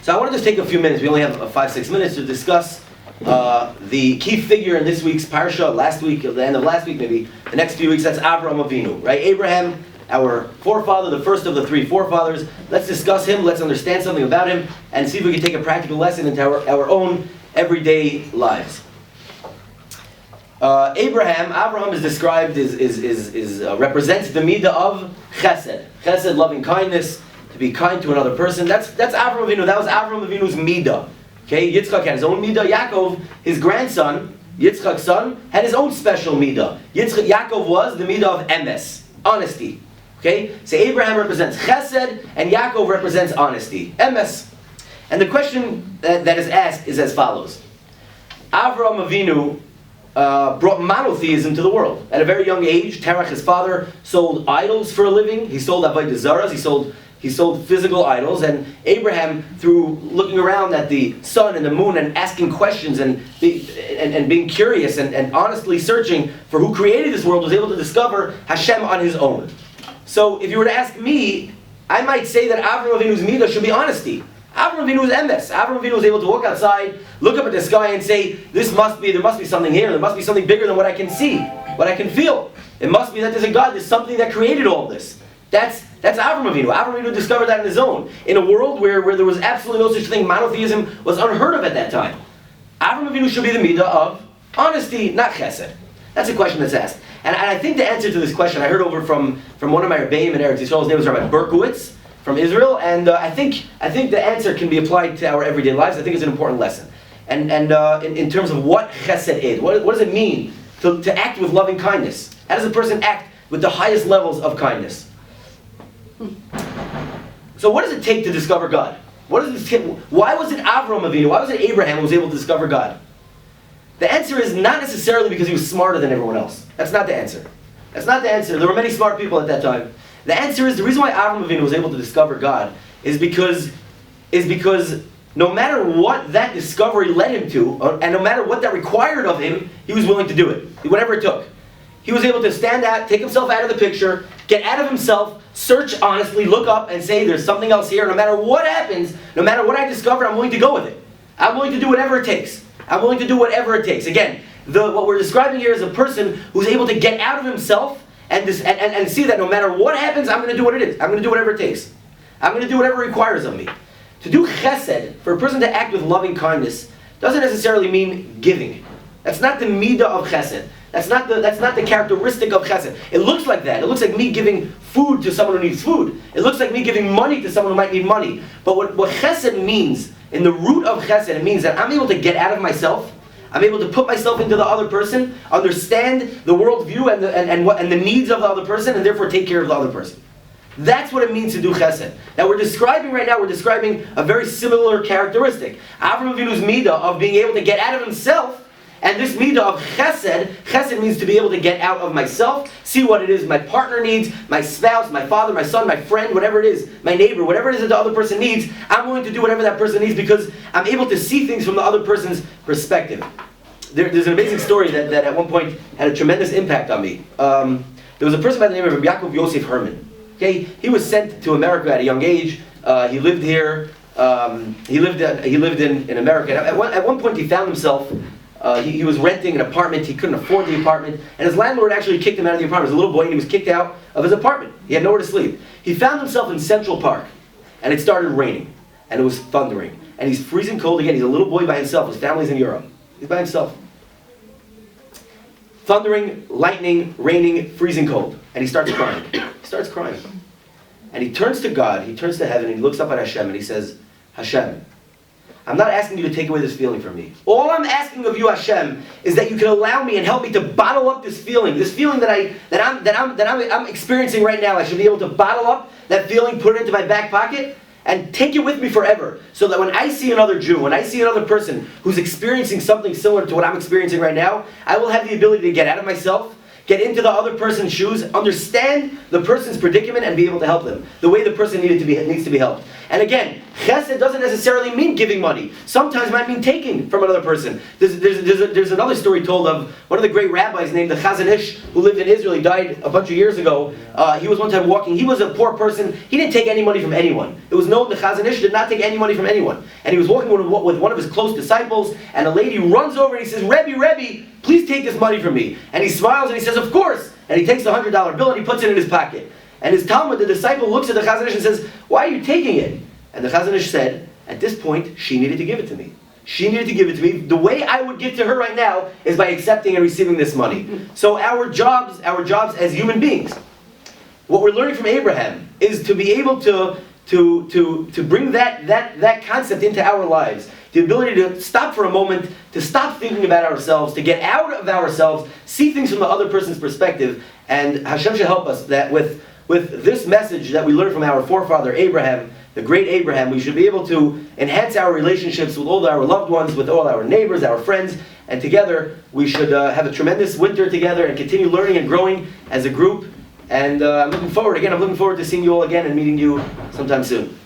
So I want to just take a few minutes. We only have 5-6 minutes to discuss the key figure in this week's parsha. Last week, at the end of last week, maybe the next few weeks. That's Avraham Avinu, right? Abraham, our forefather, the first of the three forefathers. Let's discuss him. Let's understand something about him, and see if we can take a practical lesson into our own everyday lives. Abraham is described represents the midah of chesed. Chesed, loving kindness, to be kind to another person. That's Avraham Avinu. That was Avraham Avinu's midah. Okay, Yitzchak had his own midah. Yaakov, his grandson, Yitzchak's son, had his own special midah. Yaakov was the midah of emes, honesty. Okay, so Abraham represents chesed, and Yaakov represents honesty, emes. And the question that is asked is as follows: Avraham Avinu brought monotheism to the world. At a very young age, Terach, his father, sold idols for a living. He sold avodah zaras. He sold physical idols. And Abraham, through looking around at the sun and the moon and asking questions and being curious and honestly searching for who created this world, was able to discover Hashem on his own. So if you were to ask me, I might say that Avraham Avinu's midah should be honesty. Avraham Avinu was emes. Avraham Avinu was able to walk outside, look up at the sky and say, there must be something here. There must be something bigger than what I can see, what I can feel. It must be that there's a God, there's something that created all of this. That's Avraham Avinu. Avraham Avinu discovered that on his own. In a world where there was absolutely no such thing, monotheism was unheard of at that time. Avraham Avinu should be the midah of honesty, not chesed. That's a question that's asked. And I think the answer to this question, I heard over from one of my Rebbeim in Eretz Yisrael. His name was Rabbi Berkowitz from Israel, and I think the answer can be applied to our everyday lives. I think it's an important lesson. And in terms of what chesed is, what does it mean to act with loving kindness? How does a person act with the highest levels of kindness? So what does it take to discover God? Why was it Avraham Avinu, why was it Abraham who was able to discover God? The answer is not necessarily because he was smarter than everyone else. That's not the answer. That's not the answer. There were many smart people at that time. The answer is, the reason why Avraham Avinu was able to discover God is because no matter what that discovery led him to, and no matter what that required of him, he was willing to do it, whatever it took. He was able to stand out, take himself out of the picture, get out of himself, search honestly, look up and say, there's something else here. No matter what happens, no matter what I discover, I'm willing to go with it. I'm willing to do whatever it takes. I'm willing to do whatever it takes. Again, what we're describing here is a person who's able to get out of himself and see that no matter what happens, I'm going to do what it is. I'm going to do whatever it takes. I'm going to do whatever it requires of me. To do chesed, for a person to act with loving kindness, doesn't necessarily mean giving. That's not the midah of chesed. That's not the characteristic of chesed. It looks like that. It looks like me giving food to someone who needs food. It looks like me giving money to someone who might need money. But what chesed means, in the root of chesed, it means that I'm able to get out of myself. I'm able to put myself into the other person, understand the worldview and the needs of the other person, and therefore take care of the other person. That's what it means to do chesed. Now we're describing a very similar characteristic. Avraham Avinu's midah of being able to get out of himself, and this midah of chesed means to be able to get out of myself, see what it is my partner needs, my spouse, my father, my son, my friend, whatever it is, my neighbor, whatever it is that the other person needs, I'm willing to do whatever that person needs because I'm able to see things from the other person's perspective. There's an amazing story that at one point had a tremendous impact on me. There was a person by the name of Yaakov Yosef Herman. Okay, he was sent to America at a young age. He lived here. He lived in America. At one point, he found himself. He was renting an apartment. He couldn't afford the apartment, and his landlord actually kicked him out of the apartment. As a little boy, and he was kicked out of his apartment. He had nowhere to sleep. He found himself in Central Park, and it started raining, and it was thundering, and he's freezing cold again. He's a little boy by himself. His family's in Europe. He's by himself. Thundering, lightning, raining, freezing cold, and he starts crying. And he turns to God. He turns to heaven, and he looks up at Hashem, and he says, "Hashem, I'm not asking you to take away this feeling from me. All I'm asking of you, Hashem, is that you can allow me and help me to bottle up this feeling that I'm experiencing right now. I should be able to bottle up that feeling, put it into my back pocket, and take it with me forever. So that when I see another Jew, when I see another person who's experiencing something similar to what I'm experiencing right now, I will have the ability to get out of myself, get into the other person's shoes, understand the person's predicament, and be able to help them the way the person needs to be helped. And again, chesed doesn't necessarily mean giving money. Sometimes it might mean taking from another person. There's another story told of one of the great rabbis named the Chazon Ish, who lived in Israel. He died a bunch of years ago. He was one time walking. He was a poor person. He didn't take any money from anyone. It was known the Chazon Ish did not take any money from anyone. And he was walking with one of his close disciples, and a lady runs over and he says, Rebbe, please take this money from me. And he smiles and he says, of course. And he takes the $100 bill and he puts it in his pocket. And his Talmud, the disciple, looks at the Chazon Ish and says, why are you taking it? And the Chazon Ish said, at this point, she needed to give it to me. She needed to give it to me. The way I would give to her right now is by accepting and receiving this money. So our jobs as human beings, what we're learning from Abraham is to be able to bring that concept into our lives. The ability to stop for a moment, to stop thinking about ourselves, to get out of ourselves, see things from the other person's perspective. And Hashem should help us that with this message that we learned from our forefather Abraham, the great Abraham, we should be able to enhance our relationships with all our loved ones, with all our neighbors, our friends, and together we should have a tremendous winter together and continue learning and growing as a group. And I'm looking forward to seeing you all again and meeting you sometime soon.